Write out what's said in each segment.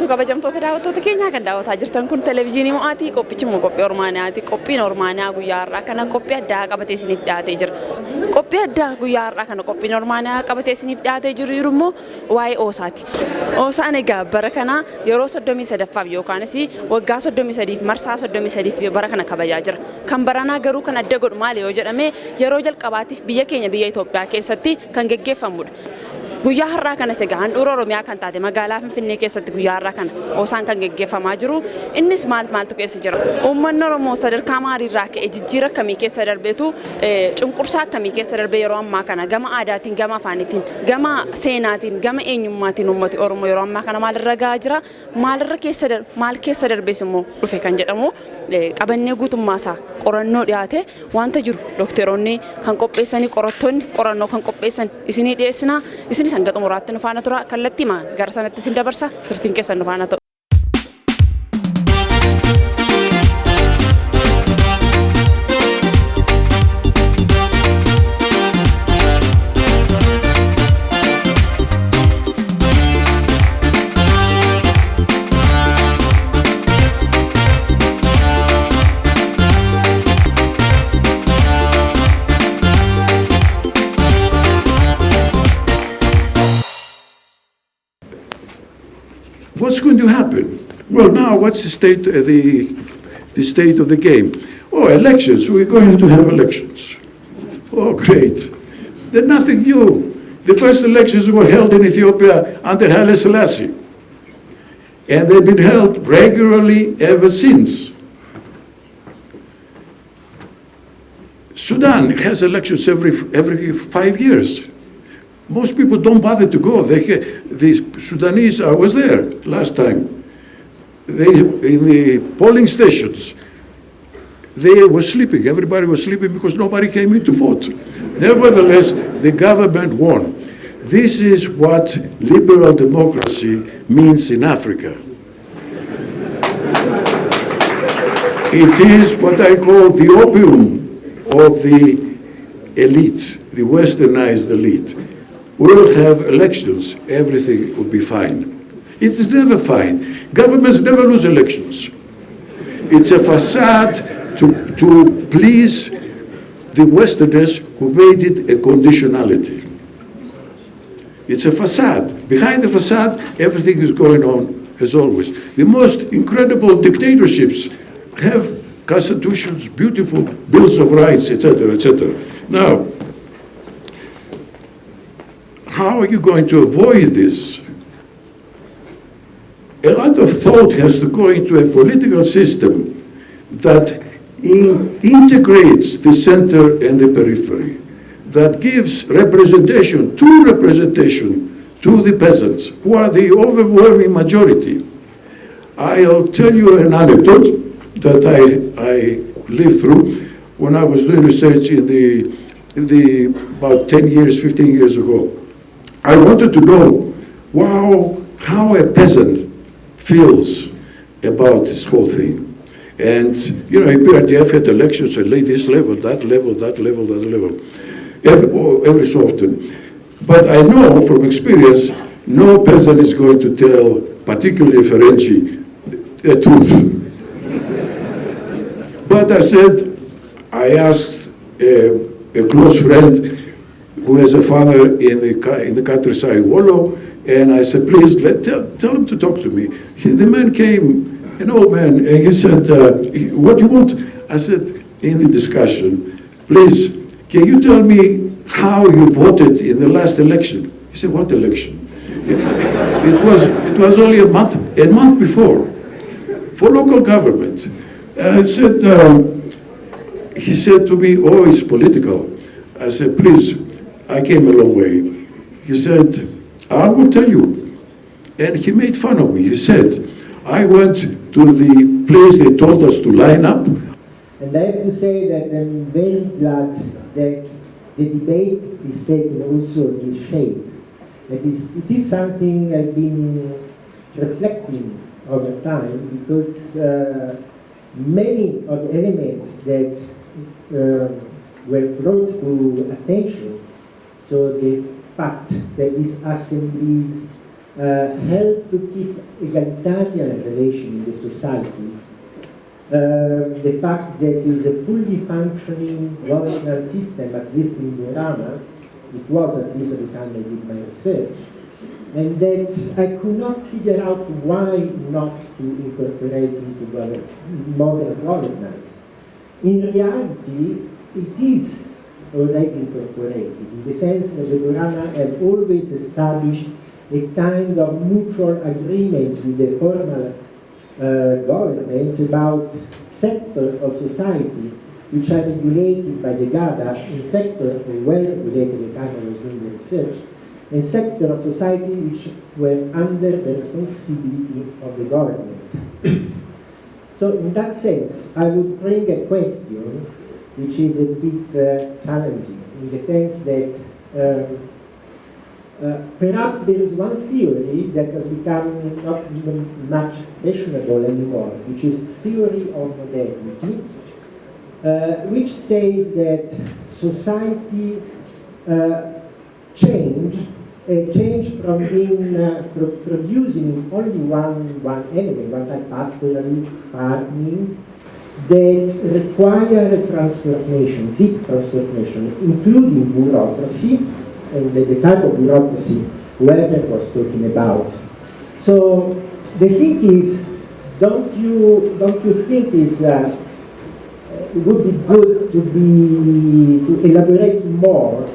jirtu kabajamtoota daawwattoota keenyaa kan daawwataa jirtan kun televezyiinii mo'aatii qophichi immoo qophii Ormaaniyaati. Qophiin Ormaaniyaa guyyaa har'aa kana qophii addaa qabatee isiniif dhiyaatee jira. Qophii addaa guyyaa har'aa kana qophiin Ormaaniyaa qabatee isiniif dhiyaatee jiru immoo waa'ee OSAati. OSAan egaa bara kana yeroo 33ffaaf yookaanis waggaa 33f marsaa 33f bara kana kabajaa jira. Kan baranaa garuu kan adda godhu maali yoo jedhame yeroo jalqabaatiif biyya keenya biyya Itoophiyaa keessatti kan geggeeffamudha. Guyyaa har'aa kana egaa handhuura Oromiyaa kan taate magaalaa Finfinnee keessatti guyyaa har'aa kana OSAan kan geggeeffamaa jiru. Innis maaltu keessa jira? Uummanni Oromoo sadarkaa maaliirraa ka'e jijjiira akkamii keessa darbeetu cunqursaa akkamii keessa darbee yeroo ammaa kana gama aadaatiin, gama afaaniitiin, gama seenaatiin, gama eenyummaatiin uummati Oromoo yeroo ammaa kana maalirra gahaa jira? Maal keessa darbees immoo dhufe kan jedhamu qabannee guutummaasaa qorannoo dhiyaate wanta jiru dookteroonni kan qopheessanii qorattoonni qorannoo kan qopheessan isinii dhiyeessinaa. Isinis hanga xumuraatti nu faana tura kallattii gara sanatti isin dabarsa turtiin keessan nu faana ta'u. What's going to happen? Well, now what's the state of the game? Oh, elections. We're going to have elections. Oh, great. There's nothing new. The first elections were held in Ethiopia under Haile Selassie, and they've been held regularly ever since. Sudan has elections every 5 years. Most people don't bother to go. The Sudanese, I was there last time. In the polling stations, they were sleeping. Everybody was sleeping because nobody came in to vote. Nevertheless, the government won. This is what liberal democracy means in Africa. It is what I call the opium of the elite, the westernized elite. We'll have elections, everything will be fine. It is never fine. Governments never lose elections. It's a facade to please the Westerners who made it a conditionality. It's a facade. Behind the facade, everything is going on as always. The most incredible dictatorships have constitutions, beautiful bills of rights, etc., etc. Now, how are you going to avoid this? A lot of thought has to go into a political system that integrates the center and the periphery, that gives true representation to the peasants, who are the overwhelming majority. I'll tell you an anecdote that I lived through when I was doing research in the about 10 years, 15 years ago. I wanted to know, how a peasant feels about this whole thing. And, EPRDF had elections at this level, that level, that level, that level, every so often. But I know from experience, no peasant is going to tell, particularly Ferenci, the truth. But I asked a close friend who has a father in the countryside, Wollo, and I said, please, tell him to talk to me. The man came, an old man, and he said, what do you want? I said, in the discussion, please, can you tell me how you voted in the last election? He said, what election? It was only a month before, for local government. And I said, he said to me, oh, it's political. I said, please, I came a long way. He said, I will tell you. And he made fun of me. He said, I went to the place they told us to line up. And I have to say that I'm very glad that the debate is taken also this shape. It is something I've been reflecting over time, because many of the elements that were brought to attention, so the fact that these assemblies help to keep egalitarian relation in the societies. The fact that it is a fully functioning governance system, at least in Burma, it was at least at the time I did my research, and that I could not figure out why not to incorporate into modern governance. In reality, it is already incorporated, in the sense that the Burma have always established a kind of mutual agreement with the formal government about sectors of society which are regulated by the GADA, in sectors were regulated at the time I was doing the research, and sectors of society which were under the responsibility of the government. So in that sense, I would bring a question which is a bit challenging, in the sense that perhaps there is one theory that has become not even much fashionable anymore, which is theory of modernity, which says that society changed from being producing only one element, one type pastoralism, farming, that require a transformation, deep transformation, including bureaucracy, and the type of bureaucracy Weber was talking about. So the thing is, don't you think it would be good to elaborate more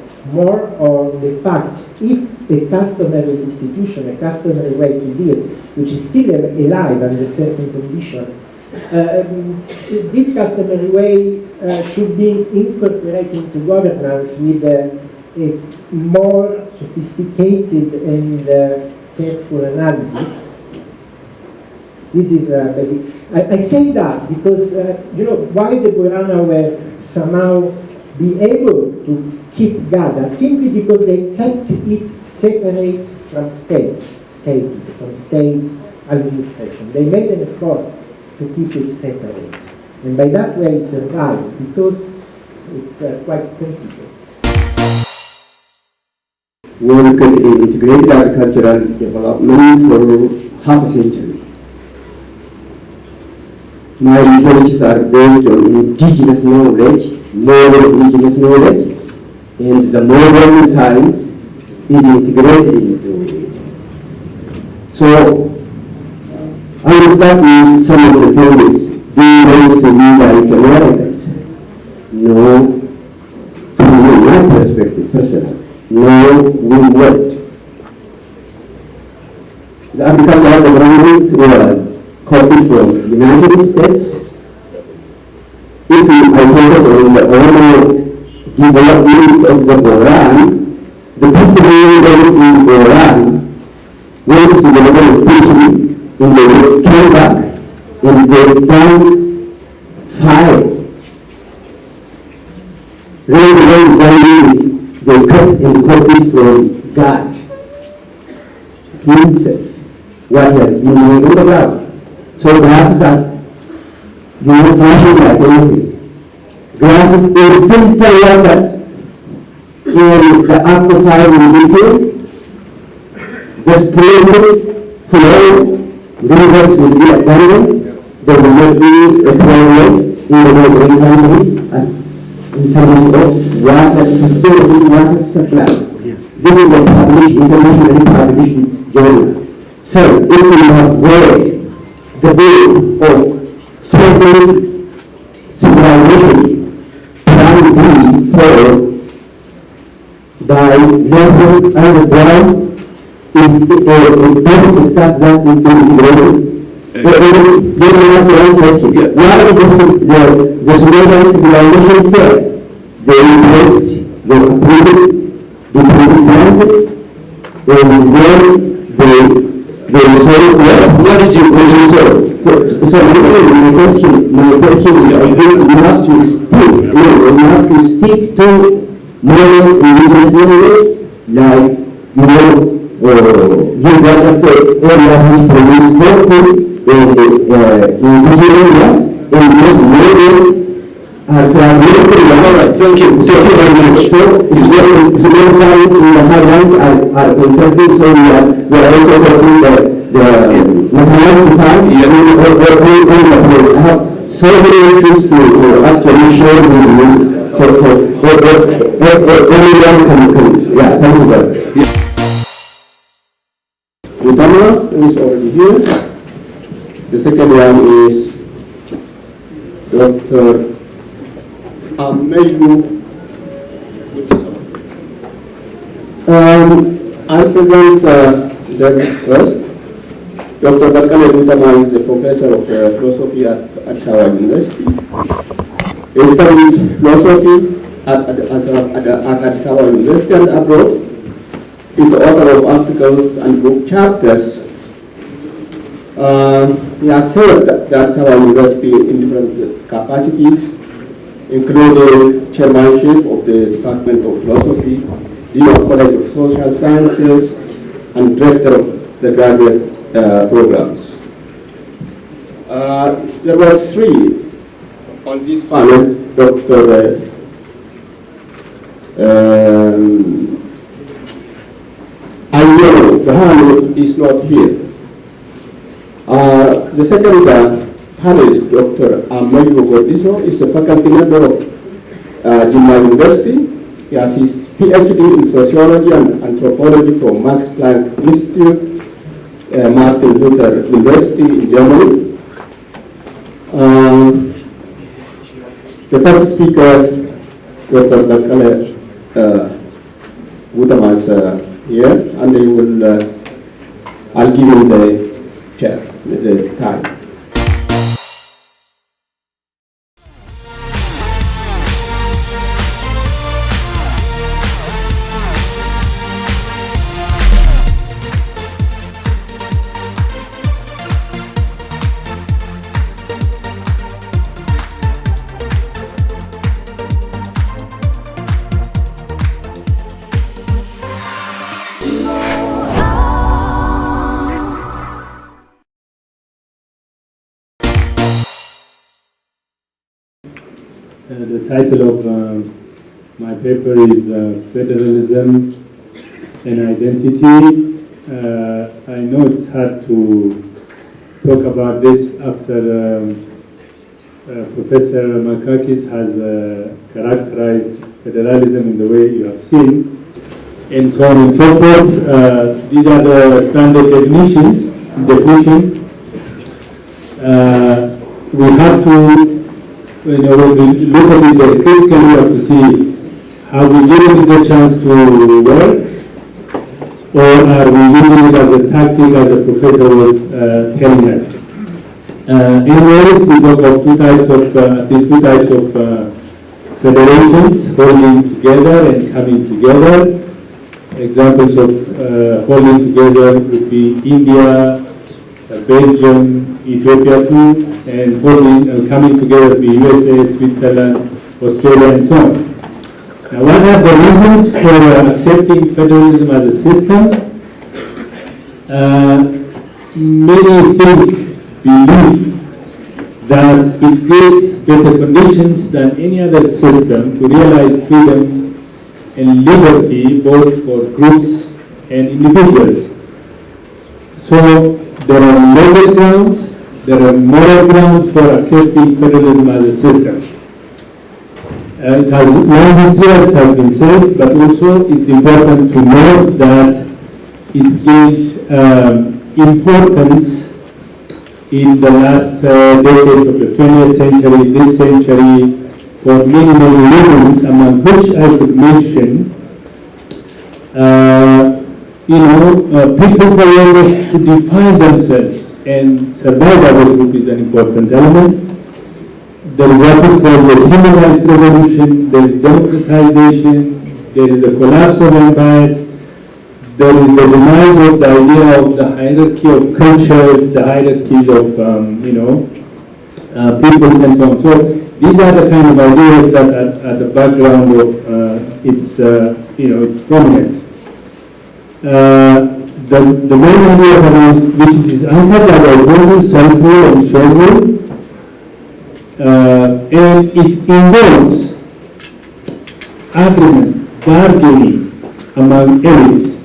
on the fact if a customary institution, a customary way to deal, which is still alive under certain conditions, this customary way should be incorporated into governance with a more sophisticated and careful analysis. This is basic. I say that because, why the Burana were somehow be able to keep GADA, simply because they kept it separate from state administration. They made an effort to keep it separate. And by that way it survived, because it's quite complicated. Worked in integrated agricultural development for half a century. My researches are based on indigenous knowledge, modern indigenous knowledge, and the modern science is integrated into it. So, I will start with some of the things being raised to me like Americans. No, from my perspective, personally, no, we won't. The agricultural development was copied from the United States. If I focus on the overall development of the Quran, the people who lived in Quran went to the level of preaching, and they came back and they found fire. Really, values they cut and copied from God Himself, what has been made on the ground. So grasses are, flashing like anything. Grasses, they filter water in the aquifer in detail. The springs flow, rivers will be abundant. There will not be a problem in the neighboring country in terms of water, sustainable water supply. This is a published, internationally published journal. So, if we have read the book of certain civilization, plan B followed by level underground is the best start that we can integrate. This is one question. Why did the Sumerian civilization fail? They replaced the approved plants, and then they resolved well. What is your question, sir? So my question is, I think we have to stick to modern indigenous knowledge, like, you guys have the area which produce more food in indigenous areas, and those modern Thank you. So, it's very nice in the high rank are consenting, so we are also talking the nationality part, I have so many issues to actually share with you, so everyone can, yeah, thank you guys. Oduumo'aa is already here. The second one is Dr. I present them first. Dr. Oduumo'aa is a professor of philosophy at Addis Ababa University. He studied philosophy at Addis Ababa University and abroad. He is the author of articles and book chapters. He has served at Addis Ababa University in different capacities, including chairmanship of the Department of Philosophy, Dean of College of Social Sciences, and Director of the graduate programs. There were three on this panel. Dr. I know the hand is not here. The second panelist, Dr. Ogetimo'a, is a faculty member of Jimma University. He has his PhD in sociology and anthropology from Max Planck Institute, Martin Luther University in Germany. The first speaker, Dr. Oduumo'aa, is here, and he will, I'll give him the chair, the time. The title of my paper is Federalism and Identity. I know it's hard to talk about this after Professor Makakis has characterized federalism in the way you have seen, and so on and so forth. These are the standard definitions. We have to, when we look at it critically, we have to see, have we given it a chance to work, or are we using it as a tactic, as the professor was telling us? Anyways, we talk of these two types of federations holding together and coming together. Examples of holding together would be India, Belgium, Ethiopia too, and coming together would be USA, Switzerland, Australia, and so on. Now, what are the reasons for accepting federalism as a system? Many believe that it creates better conditions than any other system to realize freedom and liberty both for groups and individuals. So there are legal grounds, there are moral grounds for accepting federalism as a system. It has long history, it has been said, but also it's important to note that it gained importance in the last decades of the 20th century, this century, for many, many reasons, among which I could mention, people's awareness to define themselves and survive as a group is an important element. There is what we call the human rights revolution, there is democratization, there is the collapse of empires, there is the demise of the idea of the hierarchy of cultures, the hierarchies of, peoples and so on. So these are the kind of ideas that are at the background of its prominence. The main ideas around which it is anchored are the self-rule and shared rule. and it involves agreement, bargaining among elites,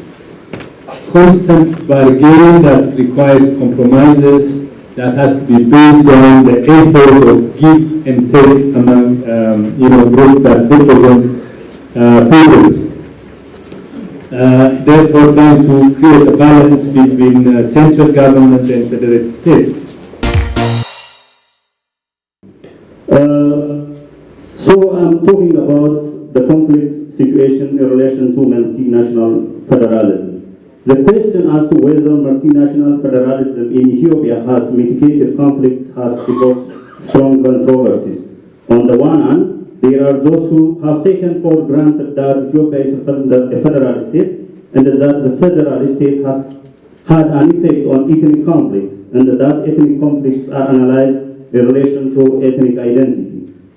constant bargaining that requires compromises that has to be based on the effort of give and take among groups that represent peoples. Therefore, trying to create a balance between central government and federal states. So I'm talking about the conflict situation in relation to multinational federalism. The question as to whether multinational federalism in Ethiopia has mitigated conflict has developed strong controversies. On the one hand, there are those who have taken for granted that Ethiopia is a federal state and that the federal state has had an effect on ethnic conflicts and that ethnic conflicts are analyzed in relation to ethnic identity.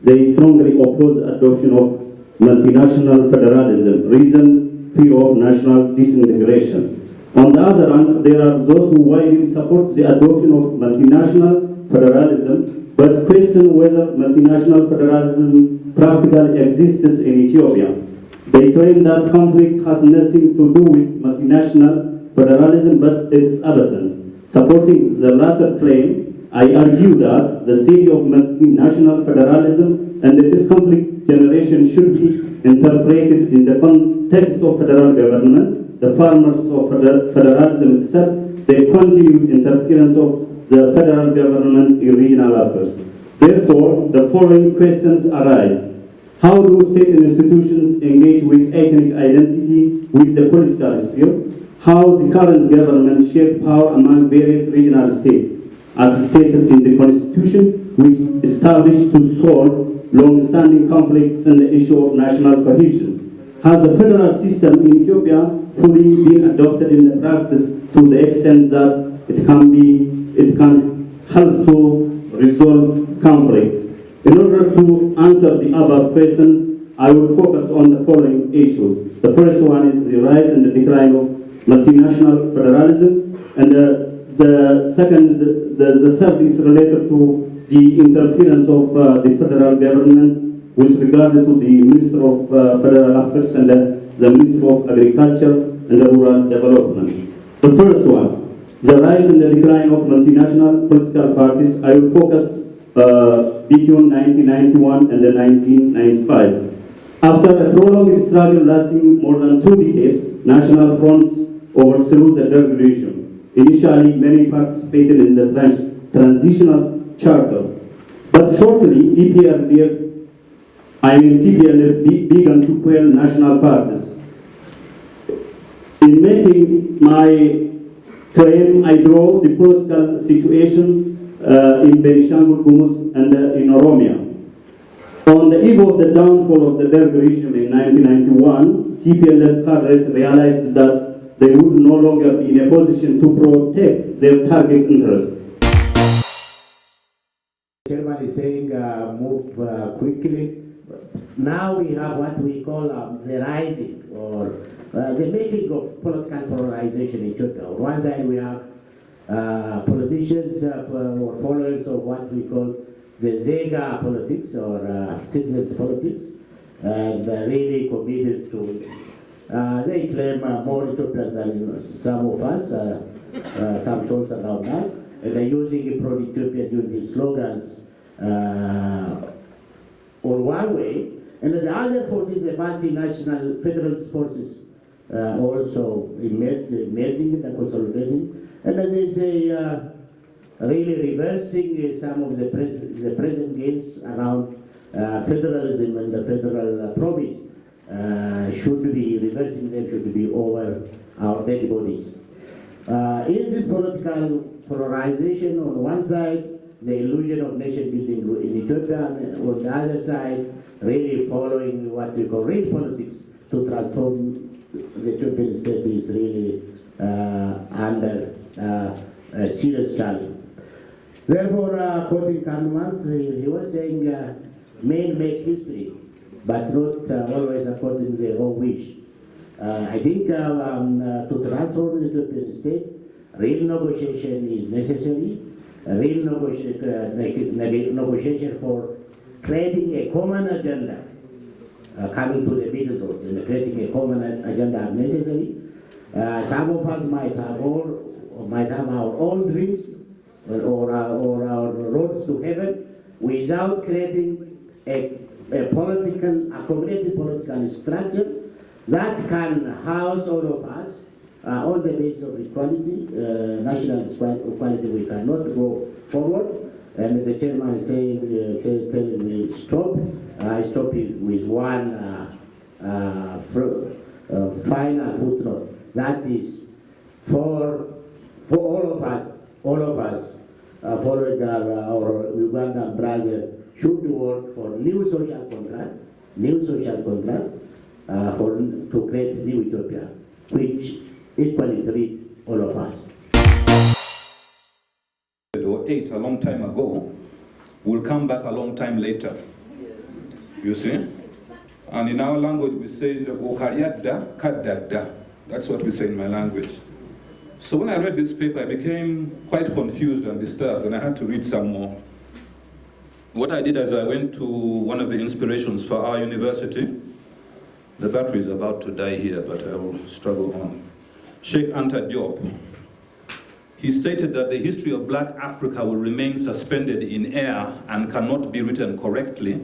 They strongly oppose the adoption of multinational federalism, reason fear of national disintegration. On the other hand, there are those who widely support the adoption of multinational federalism, but question whether multinational federalism practically exists in Ethiopia. They claim that conflict has nothing to do with multinational federalism but its absence. Supporting the latter claim, I argue that the theory of multinational federalism and its conflict generation should be interpreted in the context of federal government, the farmers of federalism itself, the continued interference of the federal government in regional affairs. Therefore, the following questions arise. How do state institutions engage with ethnic identity with the political sphere? How the current government shares power among various regional states, as stated in the Constitution, which established to solve long-standing conflicts and the issue of national cohesion. Has the federal system in Ethiopia fully been adopted in the practice to the extent that it can help to resolve conflicts? In order to answer the above questions, I will focus on the following issues. The first one is the rise and the decline of multinational federalism, and the second, the third is related to the interference of the federal government with regard to the Minister of Federal Affairs and the Minister of Agriculture and Rural Development. The first one, the rise and the decline of multinational political parties, I will focus between 1991 and 1995. After a prolonged struggle lasting more than 2 decades, national fronts overthrew the Derg regime. Initially, many participated in the transitional charter, but shortly, TPLF began to quell national parties. In making my claim, I draw the political situation in Benishangul Gumuz and in Oromia. On the eve of the downfall of the Derg regime in 1991, TPLF cadres realized that they would no longer be in a position to protect their target interests. Chairman is saying move quickly. Now we have what we call the rising or the making of political polarization in Ethiopia. On one side we have politicians or followers of what we call the Zega politics or citizens politics, and they're really committed to, they claim more Ethiopians than some of us, some folks around us, and they're using pro-Ethiopia unity slogans on one way, and the other forces, the multinational federalist forces, also emerging and consolidating, and there is a really reversing some of the present gains around federalism and the federal promise. Should be reversing them, should be over our dead bodies. In this political polarization, on one side, the illusion of nation building in Ethiopia, and on the other side, really following what we call real politics to transform the Ethiopian state is really under a serious challenge. Therefore, quoting Karl Marx, he was saying, men make history, but not always according to their own wish. I think to transform the Ethiopian state, real negotiation is necessary. Real negotiation for creating a common agenda, coming to the middle road, and creating a common agenda are necessary. Some of us might have our own dreams or our roads to heaven without creating a community political structure that can house all of us on the basis of equality, national equality. We cannot go forward. And the chairman is telling me stop. I stop it with one final footnote. That is for all of us, following our Ugandan brother, should work for new social contract, to create new Ethiopia, which equally treats all of us. Or 8 a long time ago will come back a long time later. You see? And in our language we say "Okariada kadada." That's what we say in my language. So when I read this paper, I became quite confused and disturbed, and I had to read some more. What I did is I went to one of the inspirations for our university. The battery is about to die here, but I will struggle on. Sheikh Anta Diop. He stated that the history of Black Africa will remain suspended in air and cannot be written correctly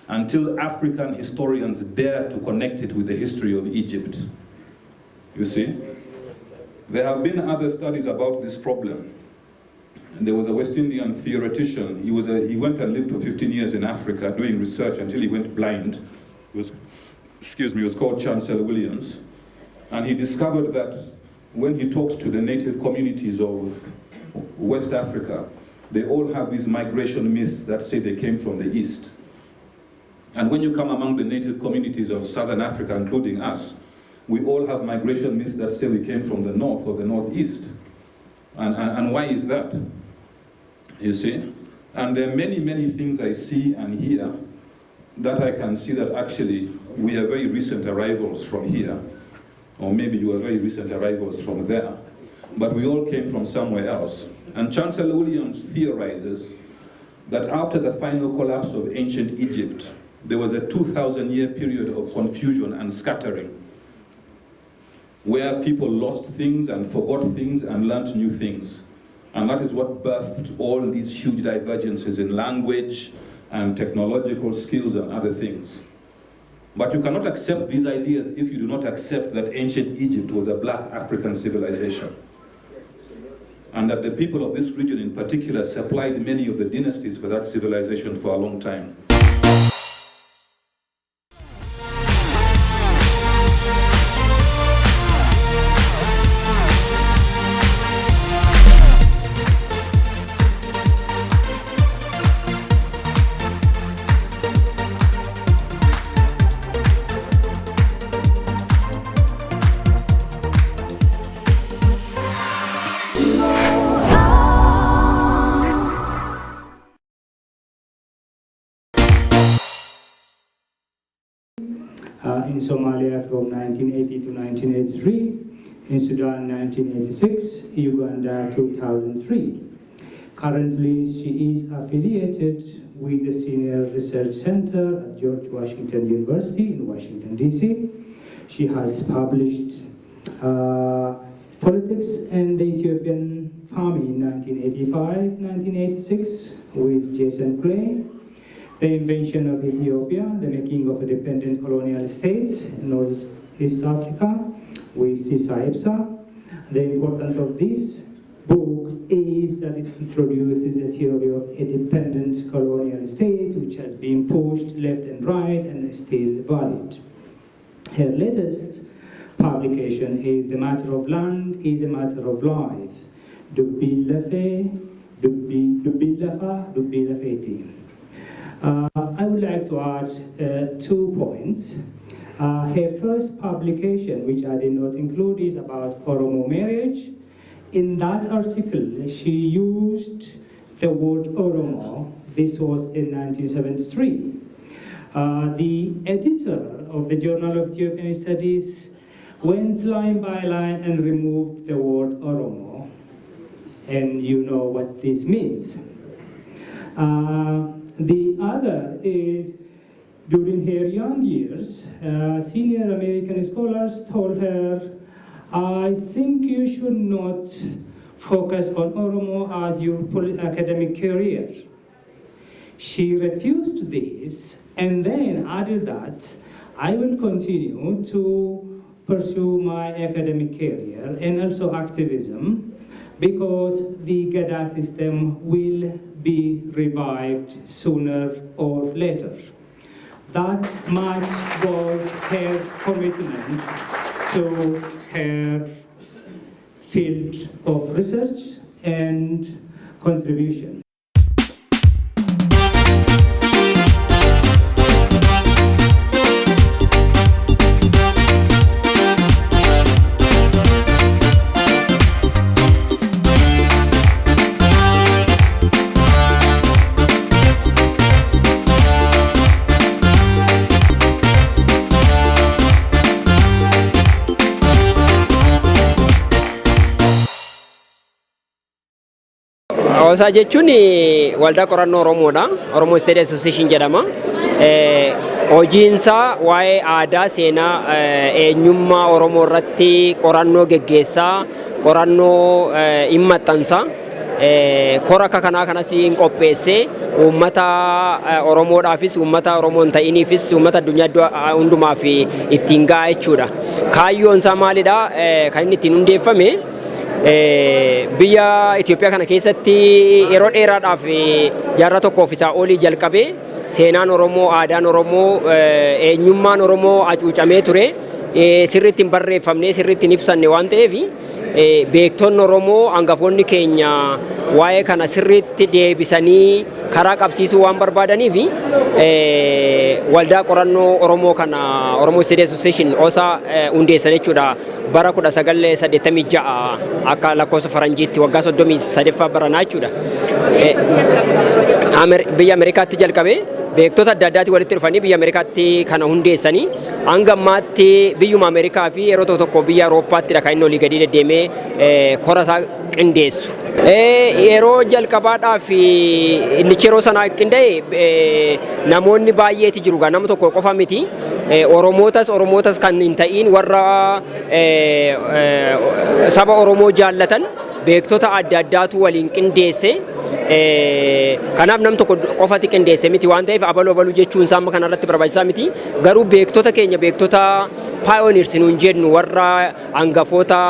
until African historians dare to connect it with the history of Egypt. You see? There have been other studies about this problem. And there was a West Indian theoretician. He went and lived for 15 years in Africa doing research until he went blind. He was called Chancellor Williams. And he discovered that when he talks to the native communities of West Africa, they all have these migration myths that say they came from the East. And when you come among the native communities of Southern Africa, including us, we all have migration myths that say we came from the North or the Northeast. And why is that? You see? And there are many, many things I see and hear that I can see that actually we are very recent arrivals from here. Or maybe you are very recent arrivals from there, but we all came from somewhere else. And Chancellor Williams theorizes that after the final collapse of ancient Egypt, there was a 2,000-year period of confusion and scattering, where people lost things and forgot things and learnt new things. And that is what birthed all these huge divergences in language and technological skills and other things. But you cannot accept these ideas if you do not accept that ancient Egypt was a Black African civilization. And that the people of this region in particular supplied many of the dynasties for that civilization for a long time. In Somalia from 1980 to 1983, in Sudan 1986, Uganda 2003. Currently, she is affiliated with the Senior Research Center at George Washington University in Washington, D.C. She has published Politics and the Ethiopian Farming in 1985-1986 with Jason Clay. The Invention of Ethiopia, the Making of Independent Colonial States in Northeast Africa with Sisa Ipsa. The importance of this book is that it introduces a theory of independent colonial state which has been pushed left and right and is still valid. Her latest publication is The Matter of Land is a Matter of Life. Dubbi Lafeti. I would like to add 2 points. Her first publication, which I did not include, is about Oromo marriage. In that article, she used the word Oromo. This was in 1973. The editor of the Journal of Ethiopian Studies went line by line and removed the word Oromo. And you know what this means. The other is during her young years, senior American scholars told her, I think you should not focus on Oromo as your academic career. She refused this and then added that I will continue to pursue my academic career and also activism because the Gada system will be revived sooner or later. That much was her commitment to her field of research and contribution. OSA jechuun waldaa qorannoo Oromoodha. Oromoo State Association jedhama. Hojiinsaa waa'ee aadaa, seenaa, eenyummaa Oromoo irratti qorannoo geggeessaa, qorannoo maxxansaa. Kora akka kanaa kanas hin qopheessee uummata Oromoodhaafis, uummata Oromoo hin ta'iniifis, uummata addunyaa hundumaaf ittiin ga'a jechuudha. Kaayyoon isaa maalidha? Kan inni ittiin hundeeffame biyya Itoophiyaa kana keessatti yeroo dheeraadhaaf jaarraa tokkoof isaa olii jalqabee seenaan Oromoo, aadaan Oromoo, eenyummaan Oromoo hacuucamee ture. Sirriitti hin barreeffamne, sirriitti hin ibsanne waan ta'eef beektonni Oromoo hangafoonni keenya waa'ee kana sirriitti deebisanii karaa qabsiisuu waan barbaadaniif waldaa qorannoo Oromoo kana Oromoo State Association OSA hundeessan jechuudha. Bara 1986 akka lakkoofsa faranjiitti waggaa 33ffaa baranaa jechuudha. Biyya Ameerikaatti jalqabee beektota adda addaatti walitti dhufanii biyya Ameerikaatti kana hundeessanii hanga ammaatti biyyuma Ameerikaa fi yeroo tokko biyya Awurooppaattidha kan inni olii gadi deddeemee kora isaa qindeessu. Yeroo jalqabaadhaaf inni yeroo sana qindaa'e namoonni baay'eeti jiru. Nama tokko qofa miti. Oromootas kan hin ta'iin warra saba Oromoo jaallatan beektota adda addaatu waliin qindeesse. Kanaaf nam tokko qofati qindeesse miti waan ta'eef abaluu jechuun isaa kana irratti barbaachisaa miti. Garuu beektota keenya beektota pioneers nuun jennu warra hangafoota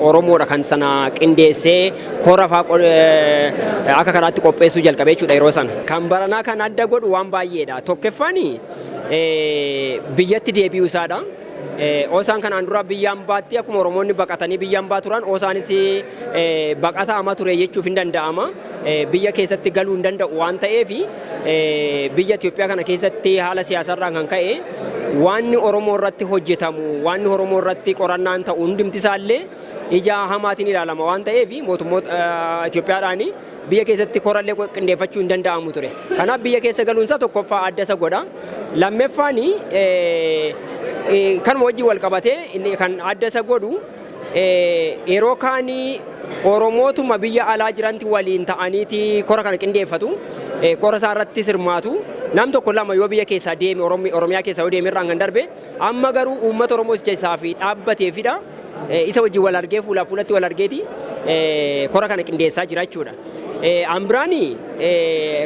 Oromoodha kan sana qindeessee kora akka kanaatti qopheessuu jalqabee jechuudha yeroo sana. Kan baranaa kan adda godhu waan baay'eedha. Tokkoffaan biyyatti deebi'uu isaadha. OSAan kanaan dura biyyaan baatti akkuma Oromoonni baqatanii biyyaan baa turan OSAanis baqataa ture jechuuf hin danda'ama. Biyya keessatti galuu hin danda'u waan ta'eef biyya Itoophiyaa kana keessatti haala siyaasarraan kan ka'e waan Oromoo irratti hojjetamu, waan Oromoo irratti qorannaan ta'u hundumti isaallee ija hamaatiin ilaalama waan ta'eef mootummoota Itoophiyaadhaan biyya keessatti korallee qindeeffachuu hin danda'amu ture. Kanaaf biyya keessa galuunsaa tokkoffaa adda isa godha. Lammaffaan kan wajjin wal qabatee kan adda isa godhu yeroo kaanii Oromootuma biyya alaa jiranti waliin ta'aniiti kora kana qindeeffatu. Kora isaa irratti hirmaatu. Nam tokko lama yoo biyya keessaa deeme Oromiyaa keessaa yoo deeme irraan kan darbe amma garuu uummata Oromoo keessaa fi dhaabbateefidha. Isa wajjin wal argee fuulatti wal argeeti kora kana qindeessaa jira jechuudha. Ambiraani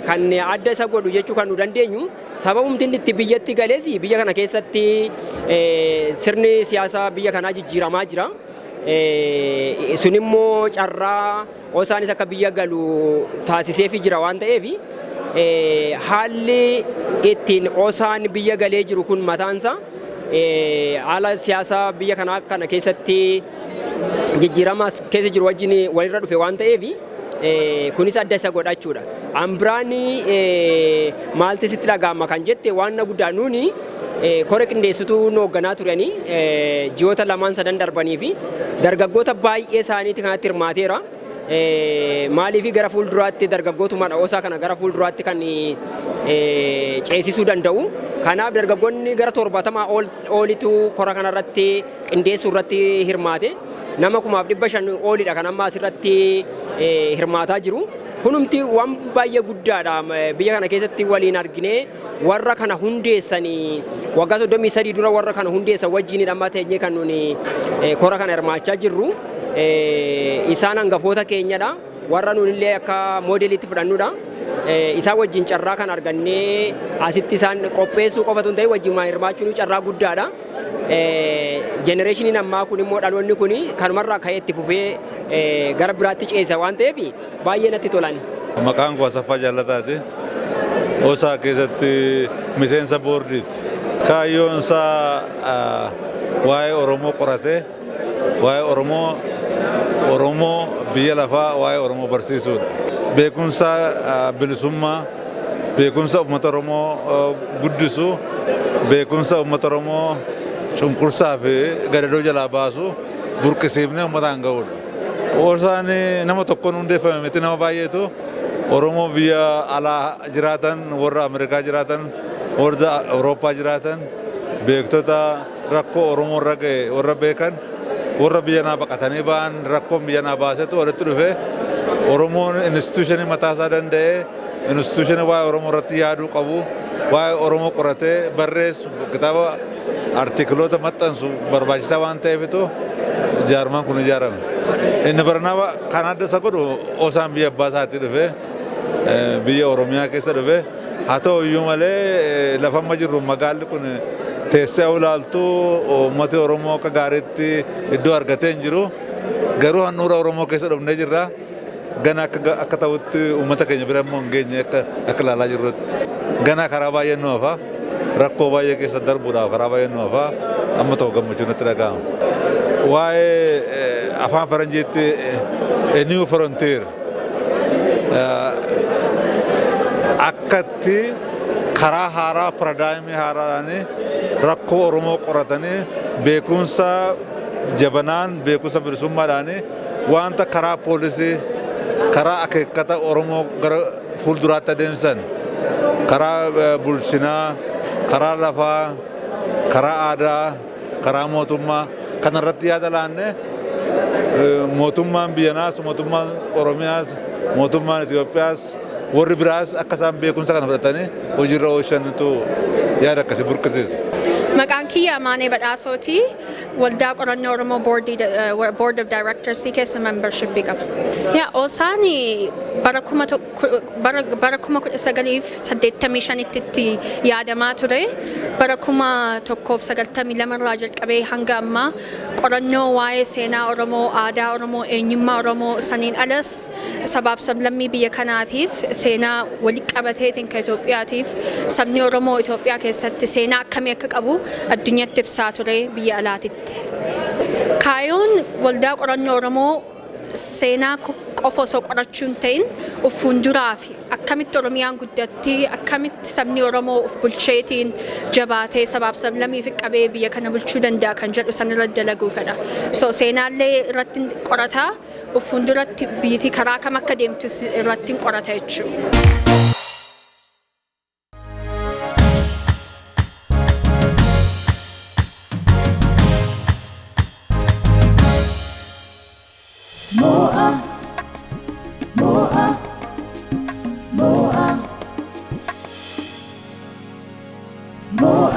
kan adda isa godhu jechuu kan nu dandeenyu sababumti inni itti biyyatti galees biyya kana keessatti sirni siyaasaa biyya kanaa jijjiiramaa jira. Sun immoo carraa OSAanis akka biyya galu taasiseefi jira waan ta'eef haalli ittiin OSAan biyya galee jiru kun mataansa haala siyaasaa biyya kanaa kana keessatti jijjiirama keessa jiru wajjin walirra dhufe waan ta'eef kunis adda isa godha jechuudha. Ambiraani maalti sitti dhaga'ama kan jette waan guddaa nuuni kora qindeessituu nu hoogganaa turanii ji'oota 2-3 darbanii fi dargaggoota baay'ee isaaniitti kanatti hirmaateera. Maaliif gara fuulduraatti dargaggootumaan OSA kana gara fuulduraatti kan ceesisuu danda'u. Kanaaf dargaggoonni gara 70 olitu kora kanarratti qindeessuu irratti hirmaate. Nama 500 olidha kan amma asirratti hirmaataa jiru. kunumti waan baay'ee guddaadha biyya kana keessatti waliin argine warra kana hundeessanii waggaa 33 dura warra kana hundeessan wajjin dhamma teenye kan nuni kora kana hirmaachaa jirru isaan hangafoota keenyadha warra nunillee akka moodeliitti fudhannudha isaan wajjin carraa kan argannee asitti isaan qopheessuu qofatu hin ta'in wajjin hirmaachuun carraa guddaadha. Generationiin ammaa kun immoo dhaloonni kun kanumarraa ka'ee itti fufee gara biraatti ceesa waan ta'eef baay'ee natti tolan. Maqaan koo Asaffaa Jaallataati. OSA keessatti miseensa boordiiti. Kaayyoon isaa waa'ee Oromoo qoratee waa'ee Oromoo biyya lafaa waa'ee Oromoo barsiisuudha. Beekumsa bilisummaa, beekumsa uummata Oromoo guddisu, beekumsa uummata Oromoo cunqursaa fi gadadoo jalaa baasu burqisiifnee uummataan ga'uudha. OSA'n nama tokkoon hundeeffame miti nama baay'eetu Oromoo biyya alaa jiraatan, warra Ameerikaa jiraatan, warra Awurooppaa jiraatan, beektota rakkoo Oromoo irra ga'e warra beekan, warra biyya naa baqatanii ba'an rakkoon biyya naa baasetu walitti dhufee Oromoon instituushinii mataasaa danda'ee instituushinii waa'ee Oromoo irratti yaaduu qabu, waa'ee Oromoo qoratee barreessu kitaaba artikiloota maxxansu barbaachisaa waan ta'eefitu jaarmaan kun ijaarame. Inni baranaaba kan adda isa godhu OSA'n biyya abbaa isaatii dhufee biyya Oromiyaa keessa dhufee haa ta'u iyyuu malee lafa amma jirru magaalli kun teessee ulaaltu uummati Oromoo akka gaariitti iddoo argatee hin jiru garuu handhuura Oromoo keessa dhufnee jirra. Gana akka ta'utti uummata keenya bira immoo hin geenye akka ilaalaa jirrutti. Gana karaa baay'ee nu hafa rakkoo baay'ee keessa darbuudhaaf karaa baay'ee nu hafa amma ta'u gammachuun natti dhaga'ama. Waa'ee afaan faranjiitti a new frontier akkatti karaa haaraa paraadaayimii haaraadhaan rakkoo Oromoo qoratanii beekumsa jabanaan beekumsa bilisummaadhaan wanta karaa poolisii karaa akeekkata Oromoo gara fuulduraatti adeemsan karaa bulchinaa, karaa lafaa, karaa aadaa, karaa mootummaa kanarratti yaada laanne mootummaan biyyanaas, mootummaan Oromiyaas, mootummaan Itoophiyaas warri biraas akka isaan beekumsa kana fudhatanii hojiirra oolchanitu yaada akkasii burqisiisa. Maqaan kiyya Amaanee Badhaasooti. Waldaa Qorannoo Oromoo Board of Directors keessa membershipii qaba. OSA'n bara 1985 itti yaadamaa ture. Bara 1992 irraa jalqabee hanga ammaa qorannoo waa'ee seenaa Oromoo, aadaa Oromoo, eenyummaa Oromoo saniin alas sabaaf sablammii biyya kanaatiif seenaa walitti qabateetiin kan Itoophiyaatiif sabni Oromoo Itoophiyaa keessatti seenaa akkamii akka qabu addunyatti ibsaa ture biyya alaatitti. Kaayyoon waldaa qorannoo Oromoo seenaa qofa osoo qorachuu hin ta'in of fuulduraa fi akkamitti Oromiyaan guddatti akkamitti sabni Oromoo of bulcheetiin jabaatee sabaaf sablammii fi qabee biyya kana bulchuu danda'a kan jedhu sanirra dalaguu fedha. Seenaallee irratti qorataa of fuulduratti biyyi karaa kam akka deemtu irratti qorata jechuudha. Mo'a